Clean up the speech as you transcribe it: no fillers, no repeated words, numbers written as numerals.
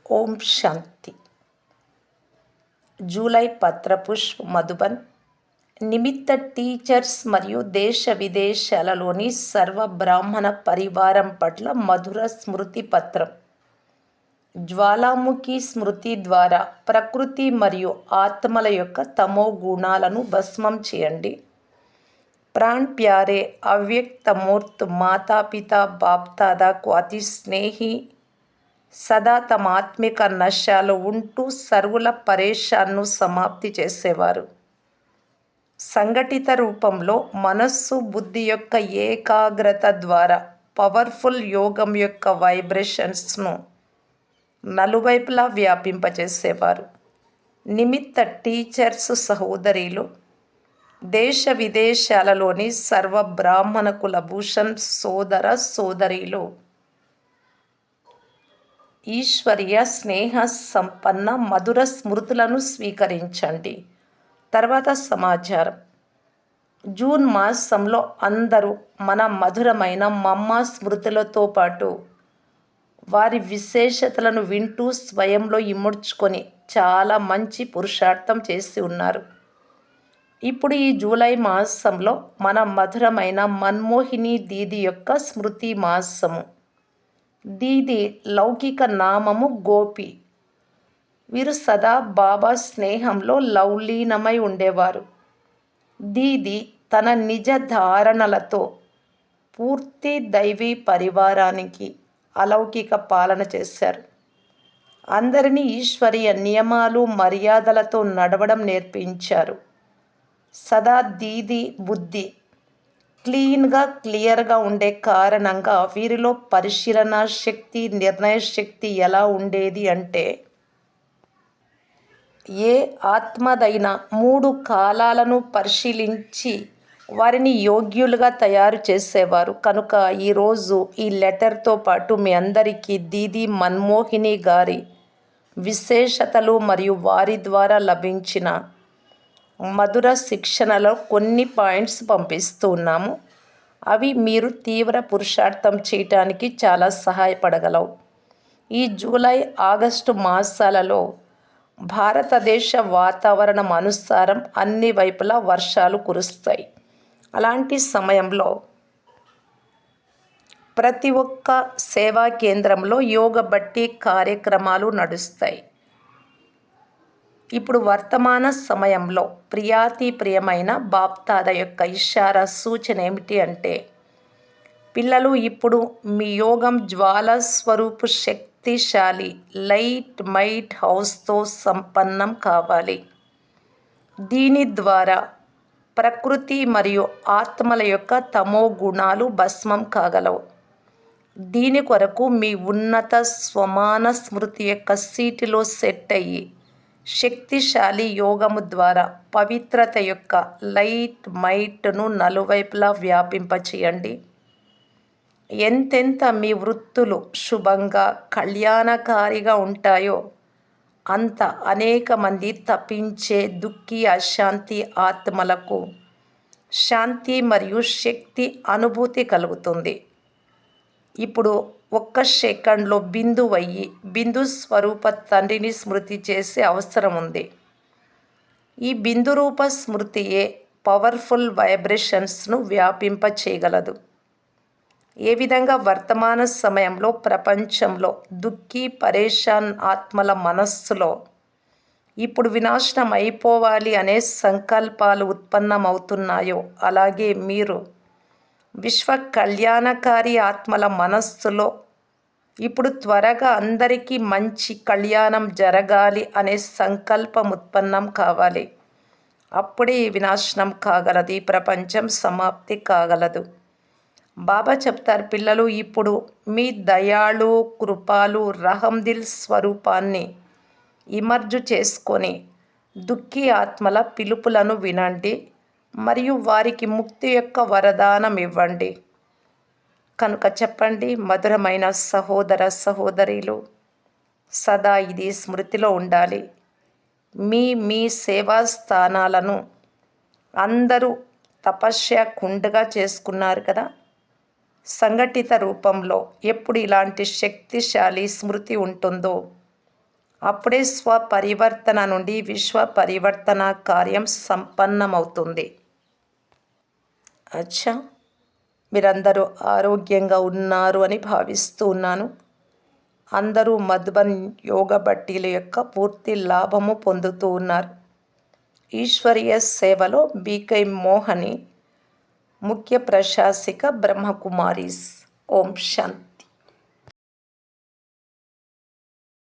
ఓం శాంతి. July పత్రపుష్ప్ Madhuban నిమిత్త teachers మరియు దేశ విదేశాలలోని సర్వ బ్రాహ్మణ పరివారం పట్ల మధుర స్మృతి పత్రం. జ్వాలాముఖి స్మృతి ద్వారా ప్రకృతి మరియు ఆత్మల యొక్క తమో గుణాలను భస్మం చేయండి. ప్రాణ్ ప్యారే అవ్యక్త మూర్త్ మాతాపిత బాప్దాదా కు అతి స్నేహి సదా తమ ఆత్మిక నశాలు ఉంటూ సర్వుల పరేషాన్ను సమాప్తి చేసేవారు. సంఘటిత రూపంలో మనస్సు బుద్ధి యొక్క ఏకాగ్రత ద్వారా పవర్ఫుల్ యోగం యొక్క వైబ్రేషన్స్ను నలువైపులా వ్యాపింపచేసేవారు. నిమిత్త టీచర్స్ సహోదరీలు, దేశ విదేశాలలోని సర్వ బ్రాహ్మణ కులభూషణ్ సోదర సోదరీలు, ఈశ్వరీయ స్నేహ సంపన్న మధుర స్మృతులను స్వీకరించండి. తర్వాత సమాచారం. జూన్ మాసంలో అందరూ మన మధురమైన మమ్మ స్మృతులతో పాటు వారి విశేషతలను వింటూ స్వయంలో ఇముడ్చుకొని చాలా మంచి పురుషార్థం చేసి ఉన్నారు. ఇప్పుడు ఈ జూలై మాసంలో మన మధురమైన మన్మోహిని దీది యొక్క స్మృతి మాసము. దీది లౌకిక నామము గోపి. వీరు సదా బాబా స్నేహంలో లౌలీనమై ఉండేవారు. దీది తన నిజ ధారణలతో పూర్తి దైవీ పరివారానికి అలౌకిక పాలన చేశారు. అందరినీ ఈశ్వరీయ నియమాలు మర్యాదలతో నడవడం నేర్పించారు. సదా దీది బుద్ధి క్లియర్గా ఉండే కారణంగా వీరిలో పరిశీలన శక్తి, నిర్ణయ శక్తి ఎలా ఉండేది అంటే, ఏ ఆత్మదైనా 3 కాలాలను పరిశీలించి వారిని యోగ్యులుగా తయారు చేసేవారు. కనుక ఈరోజు ఈ లెటర్తో పాటు మీ అందరికీ దీది మన్మోహిని గారి విశేషతలు మరియు వారి ద్వారా లభించిన మధుర శిక్షణలో కొన్ని పాయింట్స్ పంపిస్తూ ఉన్నాము. అవి మీరు తీవ్ర పురుషార్థం చేయటానికి చాలా సహాయపడగలవు. ఈ జూలై ఆగస్టు మాసాలలో భారతదేశ వాతావరణం అనుసారం అన్ని వైపులా వర్షాలు కురుస్తాయి. అలాంటి సమయంలో ప్రతి ఒక్క సేవా కేంద్రంలో యోగ బట్టి కార్యక్రమాలు నడుస్తాయి. ఇప్పుడు వర్తమాన సమయంలో ప్రియాతి ప్రియమైన బాప్దాద యొక్క ఇషారా సూచన ఏమిటి అంటే, పిల్లలు ఇప్పుడు మీ యోగం జ్వాల స్వరూపు శక్తిశాలి లైట్ మైట్ హౌస్తో సంపన్నం కావాలి. దీని ద్వారా ప్రకృతి మరియు ఆత్మల యొక్క తమో గుణాలు భస్మం కాగలవు. దీని కొరకు మీ ఉన్నత స్వమాన స్మృతి యొక్క సీటులో సెట్ అయ్యి శక్తిశాలి యోగము ద్వారా పవిత్రత యొక్క లైట్ మైట్ను నలువైపులా వ్యాపింపచేయండి. ఎంతెంత మీ వృత్తులు శుభంగా కళ్యాణకారిగా ఉంటాయో అంత అనేక మంది తప్పించే దుఃఖి అశాంతి ఆత్మలకు శాంతి మరియు శక్తి అనుభూతి కలుగుతుంది. ఇప్పుడు ఒక్క సెకండ్లో బిందువయ్యి బిందు స్వరూప తండ్రిని స్మృతి చేసే అవసరం ఉంది. ఈ బిందు రూప స్మృతియే పవర్ఫుల్ వైబ్రేషన్స్ను వ్యాపింప చేయగలదు. ఏ విధంగా వర్తమాన సమయంలో ప్రపంచంలో దుఃఖీ పరేషాన్ ఆత్మల మనస్సులో ఇప్పుడు వినాశనం అయిపోవాలి అనే సంకల్పాలు ఉత్పన్నమవుతున్నాయో, అలాగే మీరు విశ్వ కళ్యాణకారి ఆత్మల మనస్సులో ఇప్పుడు త్వరగా అందరికీ మంచి కళ్యాణం జరగాలి అనే సంకల్పం ఉత్పన్నం కావాలి. అప్పుడే ఈ వినాశనం కాగలదు, ఈ ప్రపంచం సమాప్తి కాగలదు. బాబా చెప్తారు, పిల్లలు ఇప్పుడు మీ దయాళు కృపాలు రహందిల్ స్వరూపాన్ని ఇమర్జు చేసుకొని దుఃఖీ ఆత్మల పిలుపులను వినండి మరియు వారికి ముక్తి యొక్క వరదానం ఇవ్వండి. కనుక చెప్పండి, మధురమైన సహోదర సహోదరీలు, సదా ఇది స్మృతిలో ఉండాలి. మీ సేవా స్థానాలను అందరూ తపస్య కుండగా చేసుకున్నారు కదా. సంఘటిత రూపంలో ఎప్పుడు ఇలాంటి శక్తిశాలి స్మృతి ఉంటుందో అప్పుడే స్వపరివర్తన నుండి విశ్వ పరివర్తన కార్యం సంపన్నమవుతుంది. అచ్చా, మీరందరూ ఆరోగ్యంగా ఉన్నారు అని భావిస్తూ ఉన్నాను. అందరూ మధుబన్ యోగ బట్టీల యొక్క పూర్తి లాభము పొందుతూ ఉన్నారు. ఈశ్వరీయ సేవలో బీకై మోహని, ముఖ్య ప్రశాసిక బ్రహ్మకుమారీస్. ఓం శాంతి.